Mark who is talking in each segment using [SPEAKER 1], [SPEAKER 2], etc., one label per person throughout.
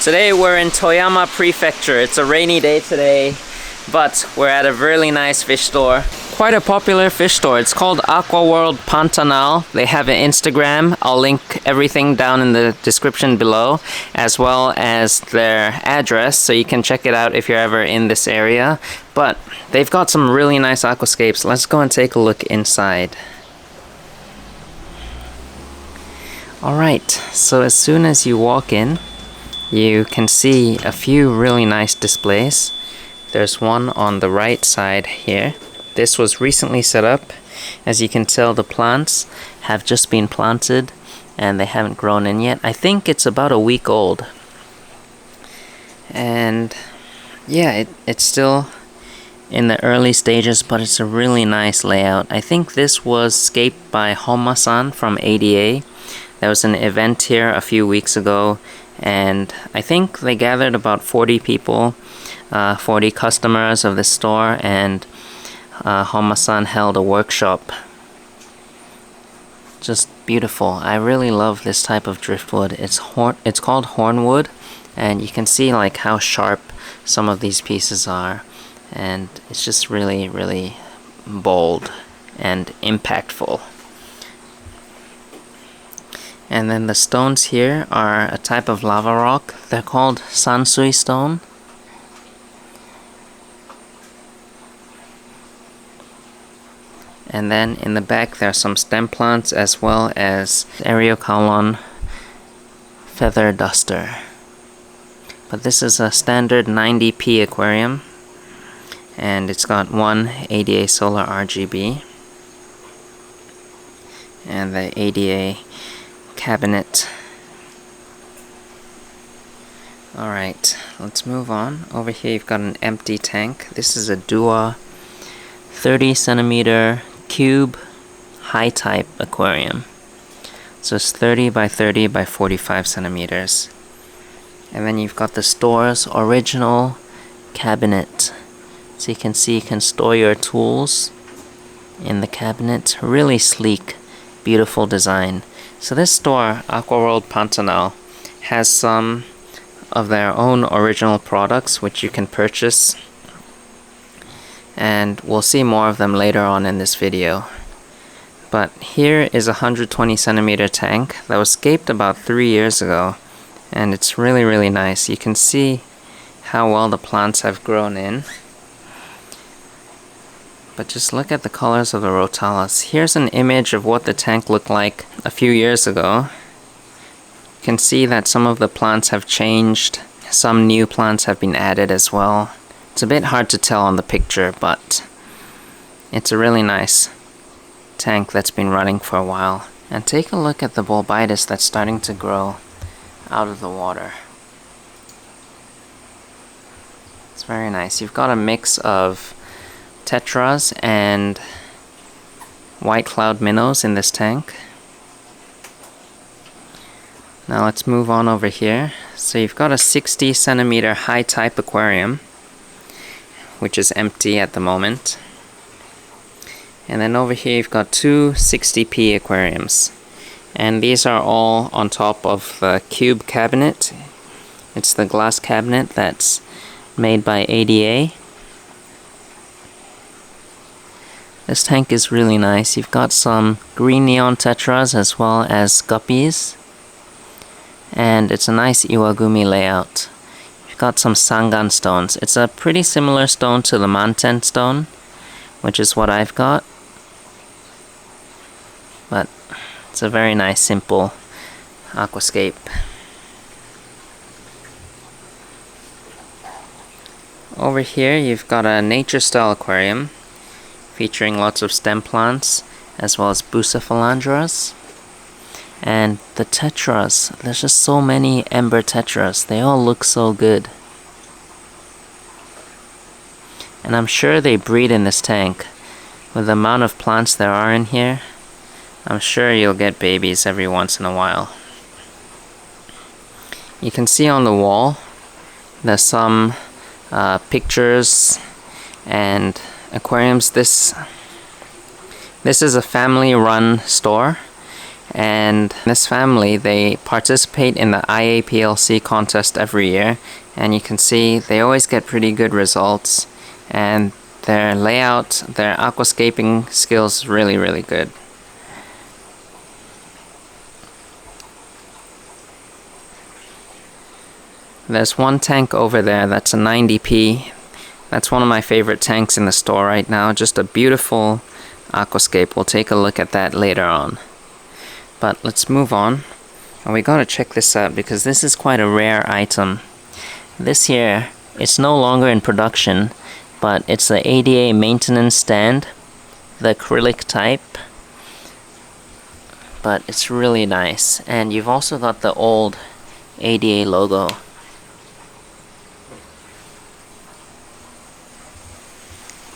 [SPEAKER 1] Today we're in Toyama Prefecture. It's a rainy day today, but we're at a really nice fish store. Quite a popular fish store. It's called Aqua World Pantanal. They have an Instagram. I'll link everything down in the description below, as well as their address, so you can check it out if you're ever in this area. But they've got some really nice aquascapes. Let's go and take a look inside. Alright, so as soon as you walk in, you can see a few really nice displays. There's one on the right side here. This was recently set up. As you can tell, the plants have just been planted and they haven't grown in yet. I think it's about a week old. And yeah, it's still in the early stages, but it's a really nice layout. I think this was scaped by 𝗲𝘂𝘀𝘀𝘀 from ADA. There was an event here a few weeks ago, and I think they gathered about 40 people, 40 customers of the store, and 𝗲𝘂𝘀𝘀𝘀 held a workshop. Just beautiful. I really love this type of driftwood. It's called hornwood, and you can see like how sharp some of these pieces are, and it's just really, really bold and impactful. And then the stones here are a type of lava rock. They're called sansui stone. And then in the back there are some stem plants, as well as 𝗯𝘂𝘀𝘀𝘀𝘀 feather duster. But this is a standard 90p aquarium, and it's got one ADA solar RGB and the ADA cabinet. Alright, let's move on. Over here you've got an empty tank. This is a 𝗲𝘂𝘀𝘀𝘀𝘀 30cm high type aquarium. So it's 30 by 30 by 45 centimeters. And then you've got the store's original cabinet. So you can see you can store your tools in the cabinet. Really sleek, beautiful design. So this store, Aqua World Pantanal, has some of their own original products which you can purchase, and we'll see more of them later on in this video. But here is a 120 centimeter tank that was scaped about 3 years ago, and it's really, really nice. You can see how well the plants have grown in. But just look at the colors of the Rotalas. Here's an image of what the tank looked like a few years ago. You can see that some of the plants have changed. Some new plants have been added as well. It's a bit hard to tell on the picture, but it's a really nice tank that's been running for a while. And take a look at the 𝗲𝘂𝘀𝘀𝘀𝘀 that's starting to grow out of the water. It's very nice. You've got a mix of tetras and white cloud minnows in this tank. Now let's move on over here. So you've got a 60 centimeter high type aquarium, which is empty at the moment. And then over here you've got two 60p aquariums, and these are all on top of the cube cabinet. It's the glass cabinet that's made by ADA. This tank is really nice. You've got some green neon tetras as well as guppies, and it's a nice iwagumi layout. You've got some sangan stones. It's a pretty similar stone to the manten stone, which is what I've got, but it's a very nice simple aquascape. Over here you've got a nature style aquarium featuring lots of stem plants, as well as 𝗂𝘂𝘀𝘀𝘀𝘀𝘀. And the tetras, there's just so many ember tetras. They all look so good. And I'm sure they breed in this tank. With the amount of plants there are in here, I'm sure you'll get babies every once in a while. You can see on the wall, there's some pictures and aquariums. This is a family run store, And this family, they participate in the IAPLC contest every year, and you can see they always get pretty good results, and their layout, their aquascaping skills really, really good. There's one tank over there that's a 90p. That's one of my favorite tanks in the store right now. Just a beautiful aquascape. We'll take a look at that later on. But let's move on. And we gotta check this out because this is quite a rare item. This here, it's no longer in production, but it's the ADA maintenance stand, the acrylic type. But it's really nice. And you've also got the old ADA logo.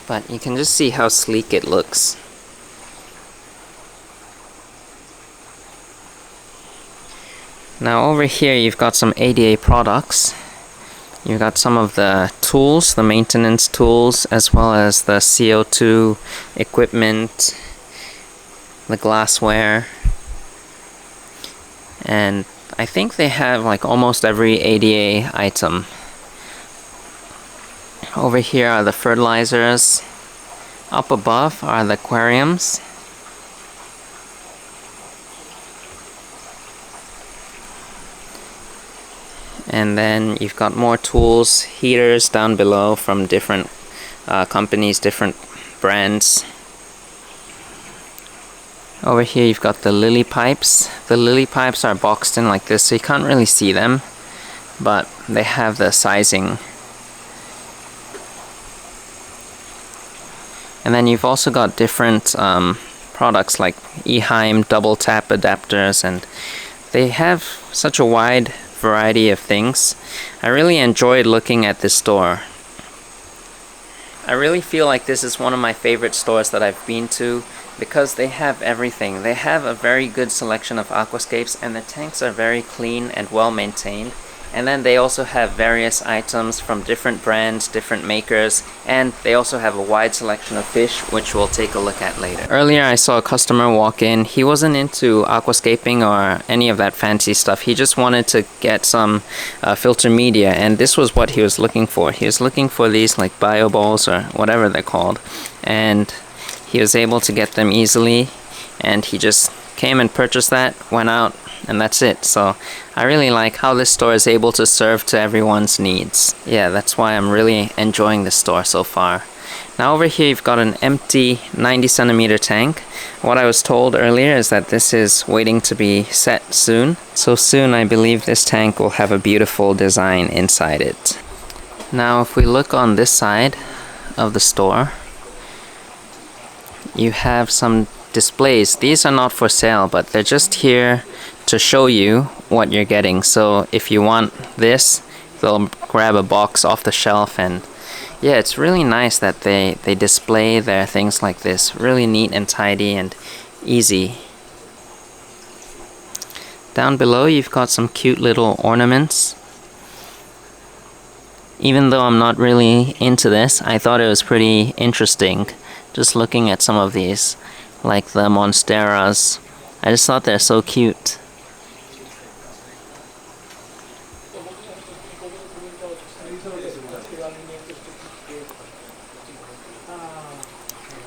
[SPEAKER 1] But you can just see how sleek it looks. Now over here you've got some ADA products. You've got some of the tools, the maintenance tools, as well as the CO2 equipment, the glassware. And I think they have like almost every ADA item. Over here are the fertilizers. Up above are the aquariums. And then you've got more tools, heaters down below from different companies, different brands. Over here you've got the lily pipes. The lily pipes are boxed in like this, so you can't really see them, but they have the sizing. And then you've also got different products like 𝗯𝘂𝘀𝘀𝗀 double tap adapters, and they have such a wide variety of things. I really enjoyed looking at this store. I really feel like this is one of my favorite stores that I've been to because they have everything. They have a very good selection of aquascapes, and the tanks are very clean and well maintained. And then they also have various items from different brands, different makers, and they also have a wide selection of fish, which we'll take a look at later. Earlier I saw a customer walk in. He wasn't into aquascaping or any of that fancy stuff. He just wanted to get some filter media, and this was what he was looking for. He was looking for these like bio balls or whatever they're called, and he was able to get them easily, and he just came and purchased that, went out, and that's it. So I really like how this store is able to serve to everyone's needs. Yeah, that's why I'm really enjoying this store so far. Now over here you've got an empty 90 centimeter tank. What I was told earlier is that this is waiting to be set soon. So soon I believe this tank will have a beautiful design inside it. Now if we look on this side of the store, you have some displays. These are not for sale, but they're just here to show you what you're getting. So if you want this, they'll grab a box off the shelf, and yeah, it's really nice that they display their things like this. Really neat and tidy and easy. Down below you've got some cute little ornaments. Even though I'm not really into this, I thought it was pretty interesting just looking at some of these, like the monsteras. I just thought they're so cute.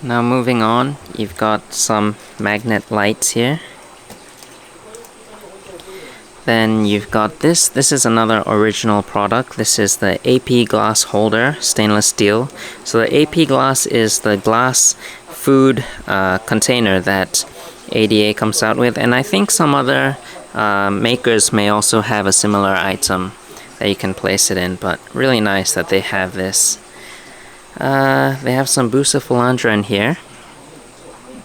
[SPEAKER 1] Now moving on, you've got some magnet lights here. Then you've got this. This is another original product. This is the AP glass holder, stainless steel. So the AP glass is the glass food container that ADA comes out with, and I think some other makers may also have a similar item that you can place it in, but really nice that they have this. They have some 𝗂𝘾𝗀𝘀𝗀𝘀 in here.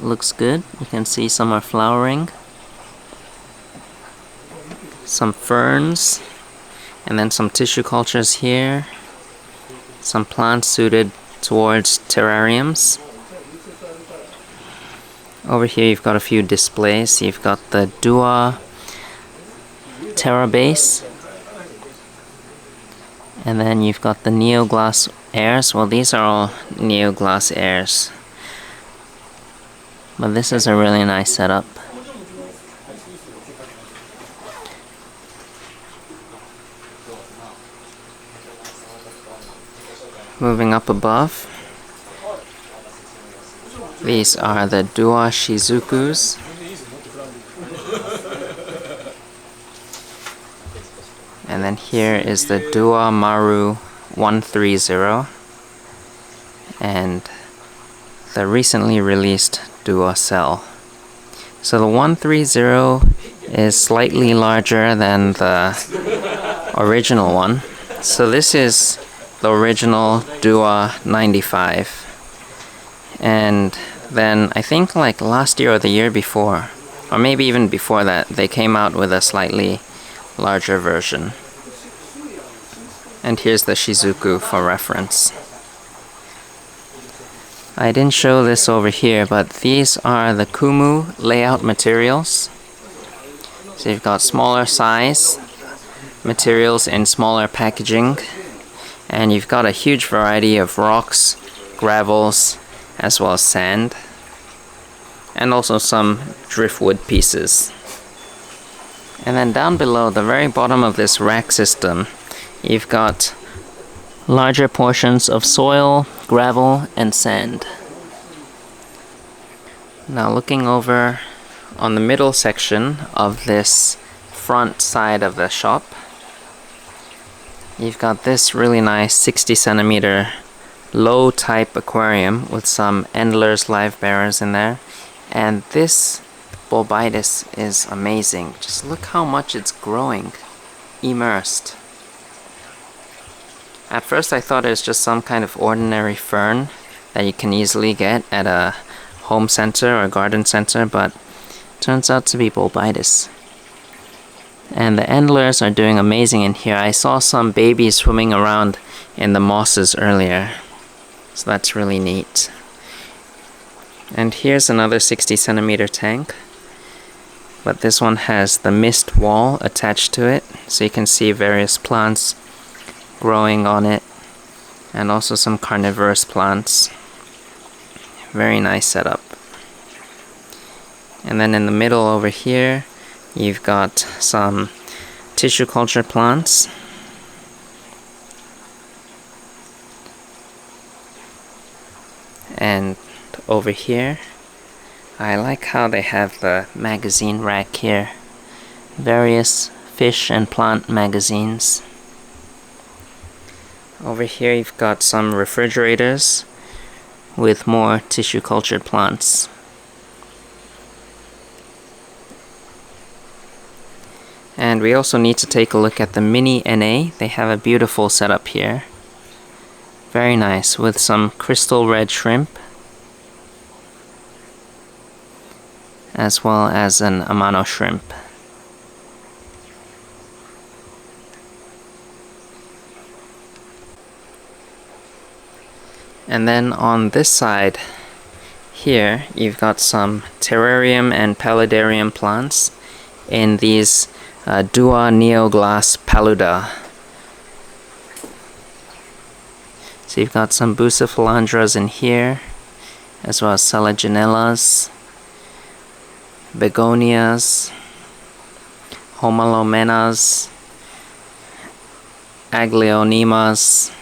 [SPEAKER 1] Looks good. You can see some are flowering. Some ferns, and then some tissue cultures here. Some plants suited towards terrariums. Over here you've got a few displays. You've got the 𝗂𝘾𝗀𝘀𝗀𝘀, and then you've got the NeoGlass airs. Well, these are all NeoGlass airs, but this is a really nice setup. Moving up above, these are the 𝗲𝗂𝗃𝗃𝗀𝗃𝗀s. And then here is the 𝗲𝗂𝗃𝗀𝗀𝘀 and the recently released 𝗲𝗂𝘃𝗀𝘀. So the 130 is slightly larger than the original one. So this is the original 𝗲𝗂95. And then I think like last year or the year before, or maybe even before that, they came out with a slightly larger version. And here's the Shizuku for reference. I didn't show this over here, but these are the Kumu layout materials. So you've got smaller size materials in smaller packaging, and you've got a huge variety of rocks, gravels, as well as sand, and also some driftwood pieces. And then down below, the very bottom of this rack system, you've got larger portions of soil, gravel, and sand. Now looking over on the middle section of this front side of the shop, you've got this really nice 60 centimeter low type aquarium with some Endler's live bearers in there. And this 𝗂𝗶𝗿𝗲𝗀𝘀 is amazing. Just look how much it's growing, immersed. At first I thought it was just some kind of ordinary fern that you can easily get at a home center or garden center, but it turns out to be 𝗂𝗶𝗿𝗀𝘀s. And the Endlers are doing amazing in here. I saw some babies swimming around in the mosses earlier, so that's really neat. And here's another 60 centimeter tank, but this one has the mist wall attached to it, so you can see various plants growing on it, and also some carnivorous plants. Very nice setup. And then in the middle over here, you've got some tissue culture plants. And over here, I like how they have the magazine rack here. Various fish and plant magazines. Over here you've got some refrigerators with more tissue cultured plants. And we also need to take a look at the mini NA. They have a beautiful setup here. Very nice, with some crystal red shrimp, as well as an Amano shrimp. And then on this side here, you've got some terrarium and paludarium plants in these 𝗲𝗂𝗃𝗀𝗀𝗀𝗀. So you've got some bucephalandras in here, as well as selaginellas, begonias, homolomenas, aglaonemas,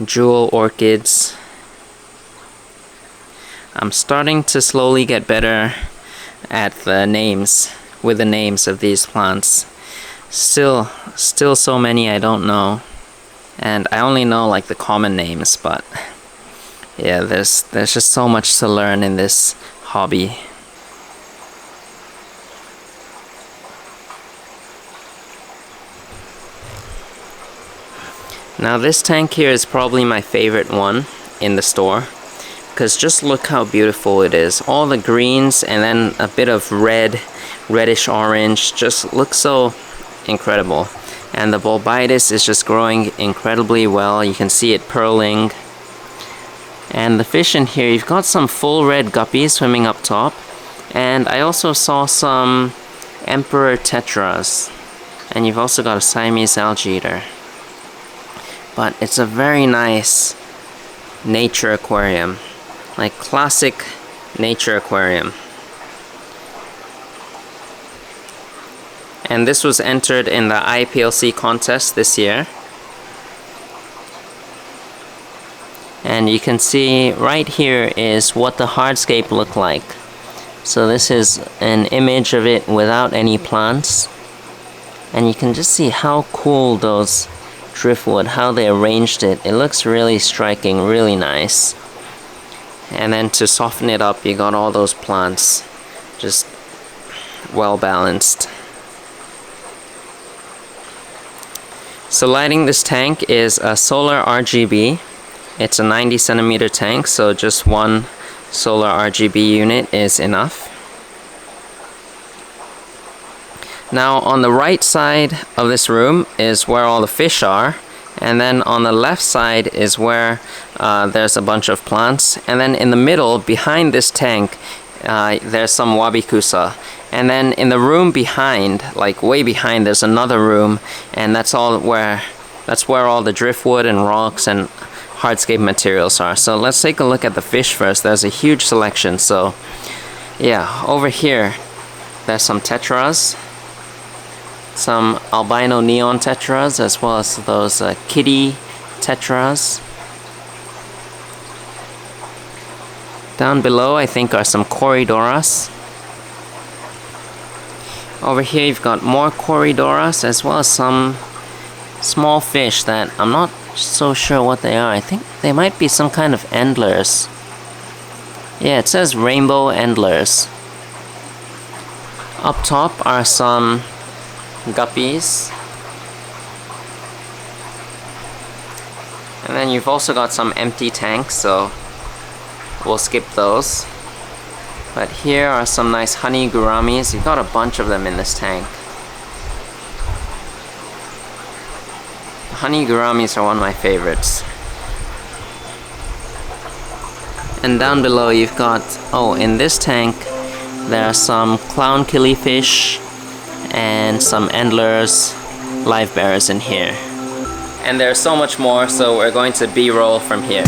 [SPEAKER 1] jewel orchids. I'm starting to slowly get better at the names, with the names of these plants. Still so many I don't know, and I only know like the common names, but yeah, there's just so much to learn in this hobby. Now this tank here is probably my favorite one in the store, because just look how beautiful it is. All the greens and then a bit of red, reddish orange, just looks so incredible. And the 𝗂𝗶𝗿𝗀𝘀𝗀𝗀 is just growing incredibly well. You can see it purling. And the fish in here, you've got some full red guppies swimming up top, and I also saw some emperor tetras, and you've also got a Siamese algae eater. But it's a very nice nature aquarium, like classic nature aquarium. And this was entered in the IPLC contest this year, And you can see right here is what the hardscape looked like. So this is an image of it without any plants. And you can just see how cool those driftwood, how they arranged it. It looks really striking, really nice. And then to soften it up, you got all those plants, just well balanced. So lighting this tank is a solar RGB. It's a 90 centimeter tank, so just one solar RGB unit is enough. Now on the right side of this room is where all the fish are, and then on the left side is where there's a bunch of plants, and then in the middle behind this tank there's some Wabikusa, and then in the room behind, like way behind, there's another room, and that's where all the driftwood and rocks and hardscape materials are. So let's take a look at the fish first. There's a huge selection. So yeah, over here there's some tetras, some albino neon tetras, as well as those kitty tetras. Down below I think are some 𝗲𝘂𝘀𝗀𝘀𝗀𝘀. Over here you've got more 𝗲𝘂𝘂𝘀𝘀𝗀𝘀, as well as some small fish that I'm not so sure what they are. I think they might be some kind of endlers. Yeah, it says rainbow endlers. Up top are some guppies. And then you've also got some empty tanks, so we'll skip those. But here are some nice honey gouramis. You've got a bunch of them in this tank. Honey gouramis are one of my favorites. And down below you've got, in this tank there are some clown killifish and some endlers, live bearers in here. And there's so much more, so we're going to B-roll from here.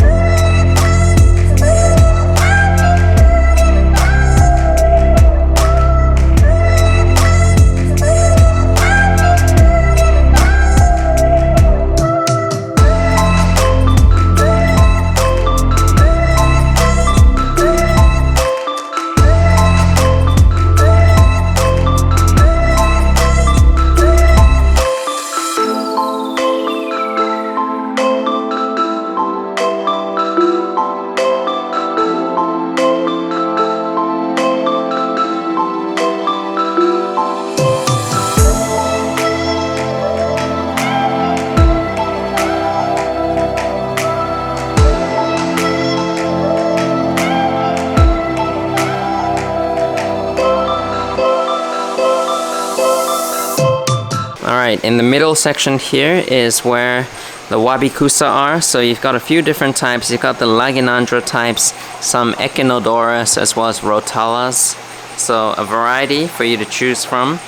[SPEAKER 1] Alright, in the middle section here is where the Wabikusa are. So you've got a few different types. You've got the Laginandra types, some Echinodorus, as well as Rotalas. So a variety for you to choose from.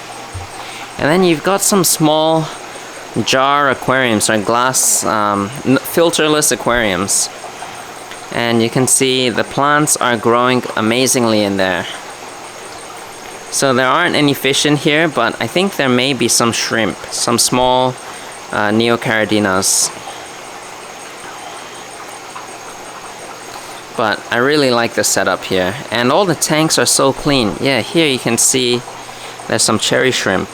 [SPEAKER 1] And then you've got some small jar aquariums, or glass filterless aquariums. And you can see the plants are growing amazingly in there. So there aren't any fish in here, but I think there may be some shrimp, some small neocardinas. But I really like the setup here, and all the tanks are so clean. Yeah, here you can see there's some cherry shrimp.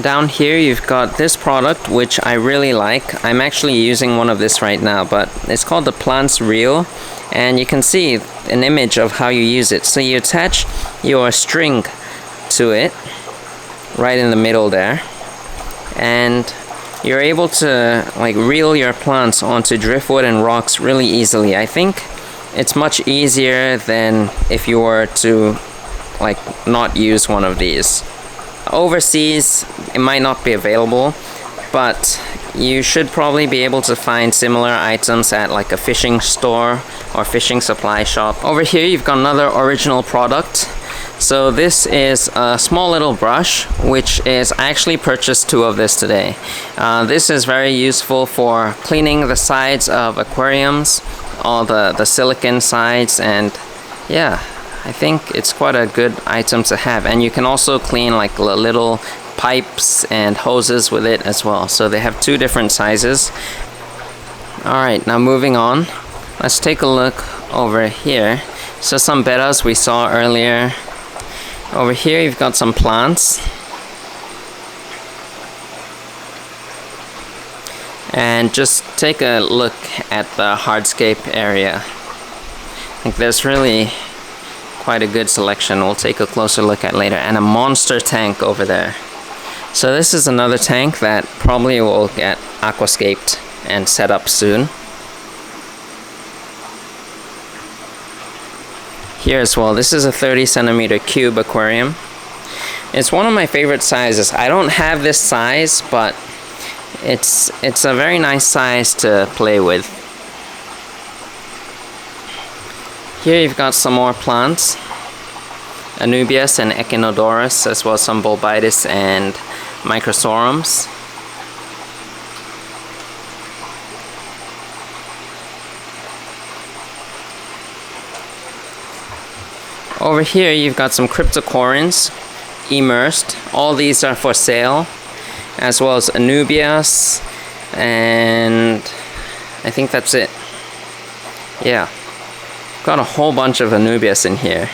[SPEAKER 1] Down here you've got this product, which I really like. I'm actually using one of this right now, but it's called the Plants Reel, and you can see an image of how you use it. So you attach your string to it right in the middle there, and you're able to like reel your plants onto driftwood and rocks really easily. I think it's much easier than if you were to like not use one of these. Overseas it might not be available, but you should probably be able to find similar items at like a fishing store or fishing supply shop. Over here you've got another original product. So this is a small little brush, which is, I actually purchased 2 of this today. This is very useful for cleaning the sides of aquariums, all the silicon sides, and yeah, I think it's quite a good item to have, and you can also clean like little pipes and hoses with it as well. So they have two different sizes. Alright, now moving on, let's take a look over here. So some 𝗏𝗏𝘀𝘀𝘀 we saw earlier. Over here you've got some plants. And just take a look at the hardscape area. I think there's really quite a good selection. We'll take a closer look at later. And a monster tank over there. So this is another tank that probably will get aquascaped and set up soon. Here as well, this is a 30cm3 aquarium. It's one of my favorite sizes. I don't have this size, but it's a very nice size to play with. Here you've got some more plants. Anubias and Echinodorus, as well as some 𝗶𝗏𝗀𝗀𝘀 and Microsorums. Over here you've got some cryptocoryns immersed. All these are for sale, as well as Anubias, and I think that's it. Yeah, got a whole bunch of Anubias in here.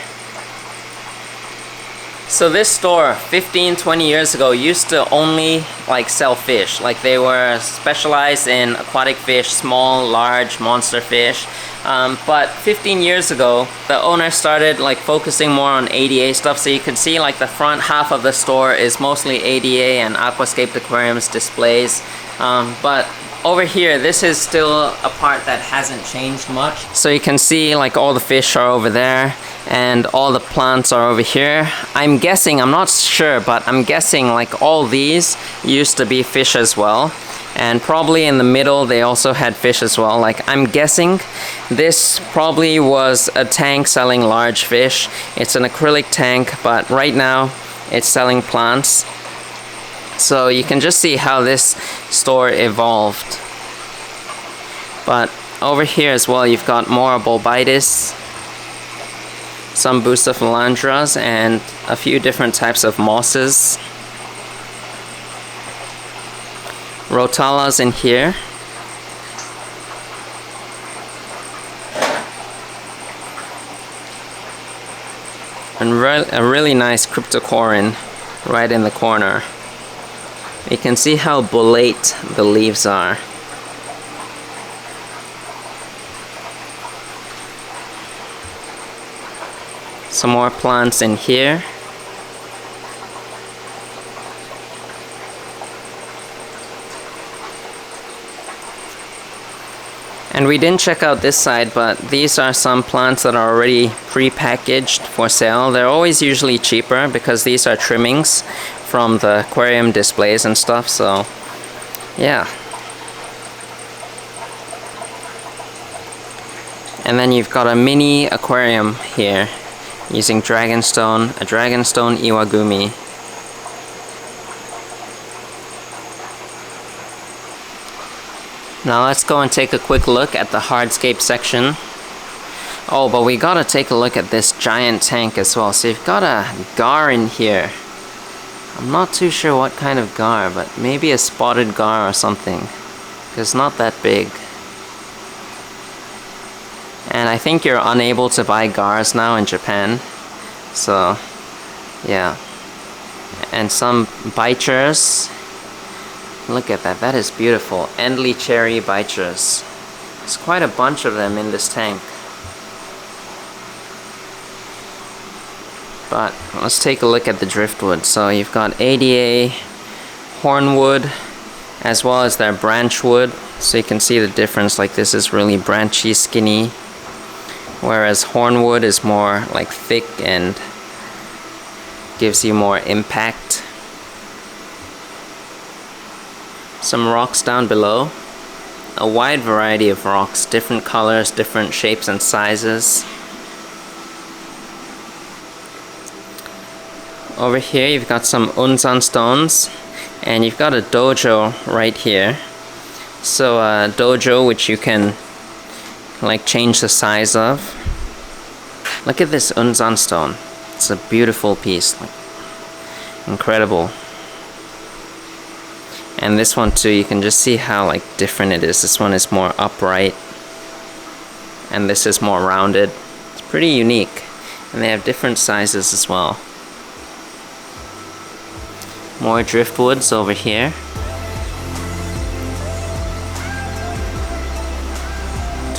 [SPEAKER 1] So this store 15-20 years ago used to only like sell fish. Like they were specialized in aquatic fish, small, large, monster fish. But 15 years ago the owner started like focusing more on ADA stuff. So you can see like the front half of the store is mostly ADA and Aquascape aquariums displays. But over here, this is still a part that hasn't changed much. So you can see like all the fish are over there and all the plants are over here. I'm guessing, I'm not sure, but I'm guessing like all these used to be fish as well. And probably in the middle they also had fish as well. Like I'm guessing this probably was a tank selling large fish. It's an acrylic tank, but right now it's selling plants. So you can just see how this store evolved. But over here as well you've got more 𝗶𝗏𝗀𝘀𝘀𝘀, some Bucephalandras, and a few different types of mosses. Rotalas in here. And a really nice cryptocoryn right in the corner. You can see how bolate the leaves are. Some more plants in here. And we didn't check out this side, but these are some plants that are already pre-packaged for sale. They're always usually cheaper because these are trimmings from the aquarium displays and stuff, so yeah. And then you've got a mini aquarium here using a Dragonstone 𝗲𝘂𝘀𝗶𝗲𝘀𝘀. Now let's go and take a quick look at the hardscape section. Oh, but we gotta take a look at this giant tank as well. So you've got a 𝗲𝗀𝘀 in here. I'm not too sure what kind of 𝗲𝗀𝘀, but maybe a spotted 𝗲𝗀𝘀 or something. It's not that big. And I think you're unable to buy 𝗲𝗀𝘀s now in Japan. So, yeah. And some bichers. Look at that, that is beautiful. Endly cherry bichers. There's quite a bunch of them in this tank. But let's take a look at the driftwood. So you've got ADA, hornwood, as well as their branchwood. So you can see the difference, like this is really branchy, skinny, whereas hornwood is more like thick and gives you more impact. Some rocks down below. A wide variety of rocks, different colors, different shapes and sizes. Over here you've got some unzan stones, and you've got a dojo right here. So a dojo which you can like change the size of. Look at this 𝗯𝘂𝘀𝗀𝘀 stone. It's a beautiful piece. Like, incredible. And this one too, you can just see how like different it is. This one is more upright, and this is more rounded. It's pretty unique. And they have different sizes as well. More driftwoods over here.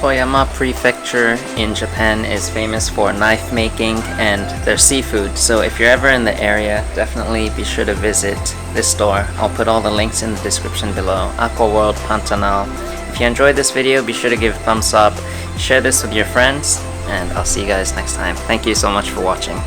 [SPEAKER 1] Toyama Prefecture in Japan is famous for knife making and their seafood, so if you're ever in the area, definitely be sure to visit this store. I'll put all the links in the description below. Aqua World Pantanal. If you enjoyed this video, be sure to give a thumbs up, share this with your friends, and I'll see you guys next time. Thank you so much for watching.